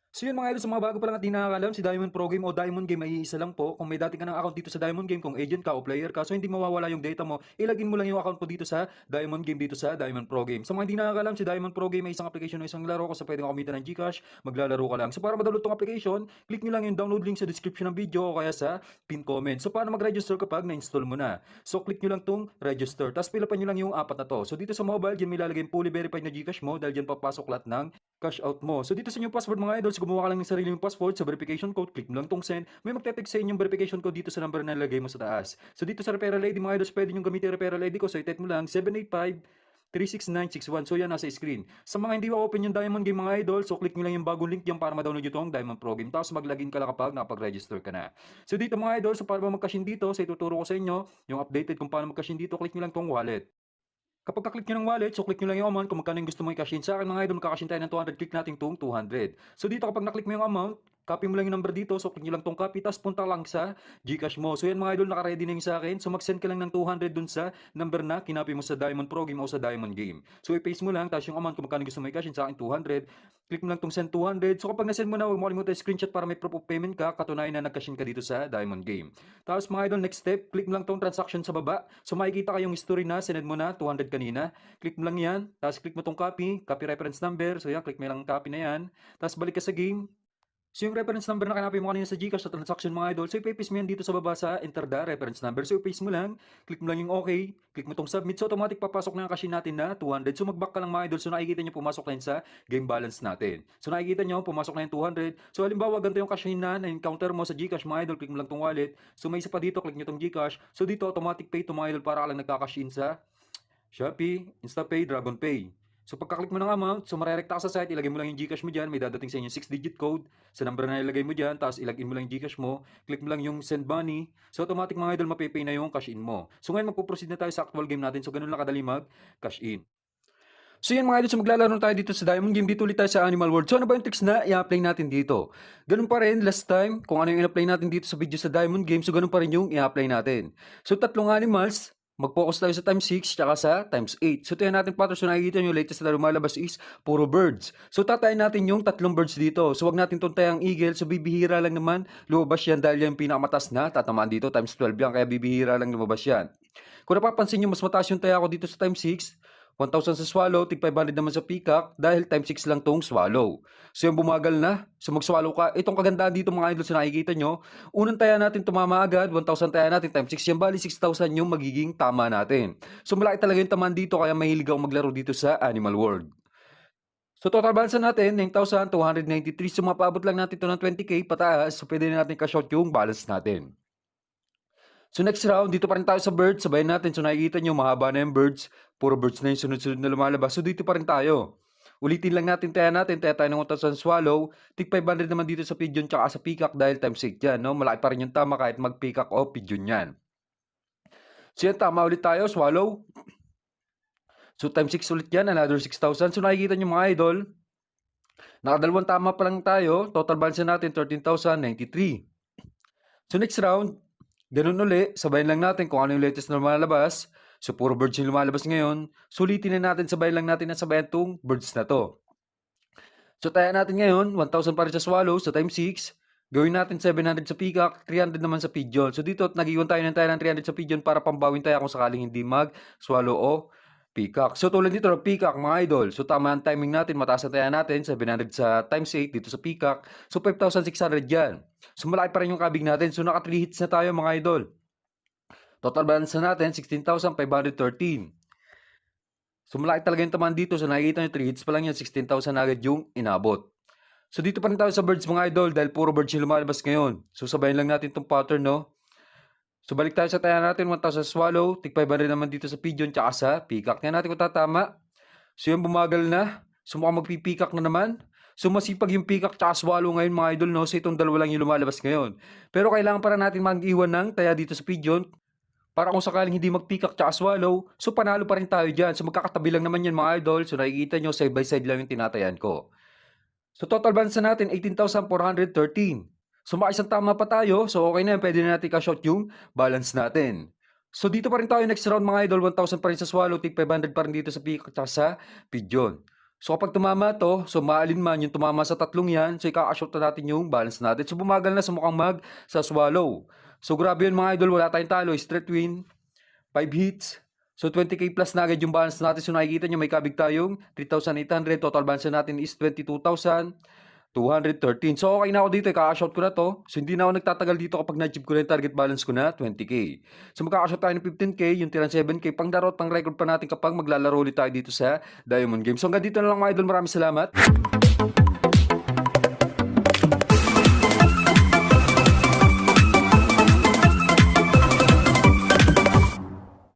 So yun mga idol, sa mga bago pa lang at di nakakalam, si Diamond Pro Game o Diamond Game ay iisa lang po. Kung may dati ka ng account dito sa Diamond Game, kung agent ka o player ka, so hindi mawawala yung data mo, ilagin mo lang yung account mo dito sa Diamond Game, dito sa Diamond Pro Game. Sa mga hindi nakakalam, si Diamond Pro Game ay isang application o isang laro kung sa pwede ka kumita ng GCash, maglalaro ka lang. So para ma-download tong application, click nyo lang yung download link sa description ng video o kaya sa pin comment. So paano mag-register kapag na-install mo na? So click nyo lang tong register, tapos pilapan nyo lang yung apat na to. So dito sa mobile, dyan may lalagay yung fully verified na GCash mo dahil dyan papasok lahat ng cash out mo. So dito sa inyong password mga idols, gumawa ka lang ng sarili mong password sa verification code, click mo lang tong send. May magte-text sa inyong verification code dito sa number na nilagay mo sa taas. So dito sa referral ID mga idols, pwede nyo gamitin yung referral ID ko. So i-type mo lang 785 36961. So yan nasa screen. Sa mga hindi ma-open yung Diamond Game mga idol, so click nyo lang yung bagong link diyan para ma-download yung Diamond Pro Game. Tapos mag-login ka lang kapag nakapag-register ka na. So dito mga idol, so para mag-cash in dito, so ituturo ko sa inyo yung updated kung paano mag-cash in dito, click nyo lang tong wallet. Kapag ka-click nyo ng wallet, so click nyo lang yung amount kung magkano yung gusto mo i-cash in. Sa akin mga idol, magka-cash in tayo ng 200, click natin itong 200. So dito kapag na-click mo yung amount, copy mo lang yung number dito, so click nyo lang tong copy, tapos punta lang sa Gcash mo. So yan mga idol, naka-ready na yung sa akin. So mag-send ka lang ng 200 dun sa number na kinopy mo sa Diamond Pro Game o sa Diamond Game. So i-paste mo lang, tapos yung amount kung magkano gusto mo i-cash in, sa akin 200. Click mo lang tong send 200. So kapag na-send mo na, huwag mo kalimutan screenshot para may proof of payment ka, katunayan na nag-cash in ka dito sa Diamond Game. Tapos mga idol, next step, click mo lang tong transaction sa baba. So makikita ka yung history na sinend mo na 200 kanina. Click mo lang yan, tapos click mo tong copy, copy reference number. So yan, click mo lang copy na yan. Tapos balik ka sa game. So yung reference number na kinapay mo kanina sa Gcash sa transaction mga idol, so ipapaste mo yan dito sa baba sa enter the reference number. So ipaste mo lang, click mo lang yung okay, click mo tong submit. So automatic papasok na yung cash in natin na 200. So mag-back ka lang mga idol. So nakikita nyo pumasok na yun sa game balance natin. So nakikita nyo pumasok na yung 200. So halimbawa ganito yung cash in na na-encounter mo sa Gcash mga idol, click mo lang tong wallet. So may isa pa dito, click nyo tong Gcash. So dito automatic pay to mga idol para ka lang nagka-cash in sa Shopee, InstaPay, DragonPay. So pagka-click mo ng amount, so marerekta ka sa site, ilagay mo lang yung GCash mo dyan, may dadating sa inyo 6-digit code sa number na ilagay mo dyan, tapos ilagin mo lang yung GCash mo, click mo lang yung send money, so automatic mga idol mapipay na yung cash in mo. So ngayon magpo-proceed na tayo sa actual game natin, so ganun lang kadali mag-cash in. So yan mga idol, so maglalaro tayo dito sa Diamond Game, dito ulit tayo sa Animal World. So ano ba yung tricks na i-apply natin dito? Ganun pa rin last time, kung ano yung in-apply natin dito sa video sa Diamond Game, so ganun pa rin yung i-apply natin. So tatlong animals, mag-focus tayo sa times 6 tsaka sa times 8. So tingnan natin patterns, so nakikita nyo latest na lumalabas is puro birds. So tatayin natin yung tatlong birds dito. So wag natin tuntay ang eagle, so bibihira lang naman lumabas yan dahil yung pinakamatas na tatamaan dito times 12 yan, kaya bibihira lang lumabas yan. Kung napapansin nyo, mas mataas yung taya ko dito sa times 6, 1,000 sa swallow, tig 500 naman sa peacock dahil times 6 lang tong swallow. So yung bumagal na, so mag-swallow ka. Itong kagandahan dito mga idol sa nakikita nyo, unang taya natin tumama agad, 1,000 taya natin times 6 yan, bali 6,000 yung magiging tama natin. So malaki talaga yung tamaan dito kaya mahilig ako maglaro dito sa Animal World. So total balance natin, 9,293. So mapaabot lang natin ito ng 20k pataas, so pwede na natin ka-short yung balance natin. So next round, dito pa rin tayo sa birds. Sabayan natin. So nakikita nyo, mahaba na yung birds. Puro birds na yung sunod-sunod na lumalabas. So dito pa rin tayo. Ulitin lang natin. Taya tayo ng 1,000 swallow. Tig 500 naman dito sa pigeon tsaka sa peacock dahil times 8 yan. No? Malaki pa rin yung tama kahit mag-peacock o pigeon yan. So yan, tama ulit tayo. Swallow. So times 6 ulit yan. Another 6,000. So nakikita nyo mga idol. Nakadalawang tama pa lang tayo. Total balance natin 13,093. So next round, ganun uli, sabayan lang natin kung ano yung latest na lumalabas. So puro birds yung lumalabas ngayon. Sulitin na natin, sabayan lang natin na sabayan tong birds na to. So tayo natin ngayon, 1,000 pa rin sa swallow, so times 6. Gawin natin 700 sa peacock, 300 naman sa pigeon. So dito, nag-iwan tayo ng 300 sa pigeon para pambawin tayo kung sakaling hindi mag-swallow o peacock. So tulad dito, peacock mga idol. So tama ang timing natin, mataas na tayo natin, 700 sa times 8 dito sa peacock. So 5,600 yan. So malaki pa rin yung kabig natin. So naka 3 hits na tayo mga idol. Total balance na natin, 16,513. So malaki talaga yung tamaan dito. So nakikita nyo, 3 hits pa lang yan, 16,000 agad yung inabot. So dito pa rin tayo sa birds mga idol dahil puro birds yung lumalabas ngayon. So sabayin lang natin itong pattern, no? So balik tayo sa taya natin, 1,000 swallow, tig 500 naman dito sa pigeon tsaka sa peacock. Tingnan natin kung tatama. So yung bumagal na. So mukhang magpipeacock na naman. So masipag yung peacock tsaka swallow ngayon mga idol, no? So itong dalawa lang yung lumalabas ngayon. Pero kailangan para natin mag-iwan ng taya dito sa pigeon para kung sakaling hindi mag-peacock tsaka swallow, so panalo pa rin tayo dyan. So magkakatabi lang naman yan mga idol. So nakikita nyo, side by side lang yung tinatayan ko. So total balance na natin, 18,413. So makaisang tama pa tayo. So okay na yan, pwede na natin ka-short yung balance natin. So dito pa rin tayo next round mga idol, 1,000 pa rin sa swallow, tig 500 pa rin dito sa peacock at sa pigeon. So kapag tumama 'to, so maalin man yung tumama sa tatlong 'yan, so ikaka-shoot na natin yung balance natin. So bumagal na, so mukhang sa swallow. So grabe yun mga idol, wala tayong talo, straight win, 5 hits. So 20K plus na agad yung balance natin. So nakikita nyo may kabig tayong 3,800. Total balance natin is 22,213. So okay na ako dito, ikaka-shout ko na to. So hindi na ako nagtatagal dito kapag na-achieve ko na yung target balance ko na 20K. So magkaka-shout tayo ng 15K, yung tirang 7K, pang daro at pang record pa natin kapag maglalaro ulit tayo dito sa Diamond Game. So hanggang dito na lang mga idol, maraming salamat.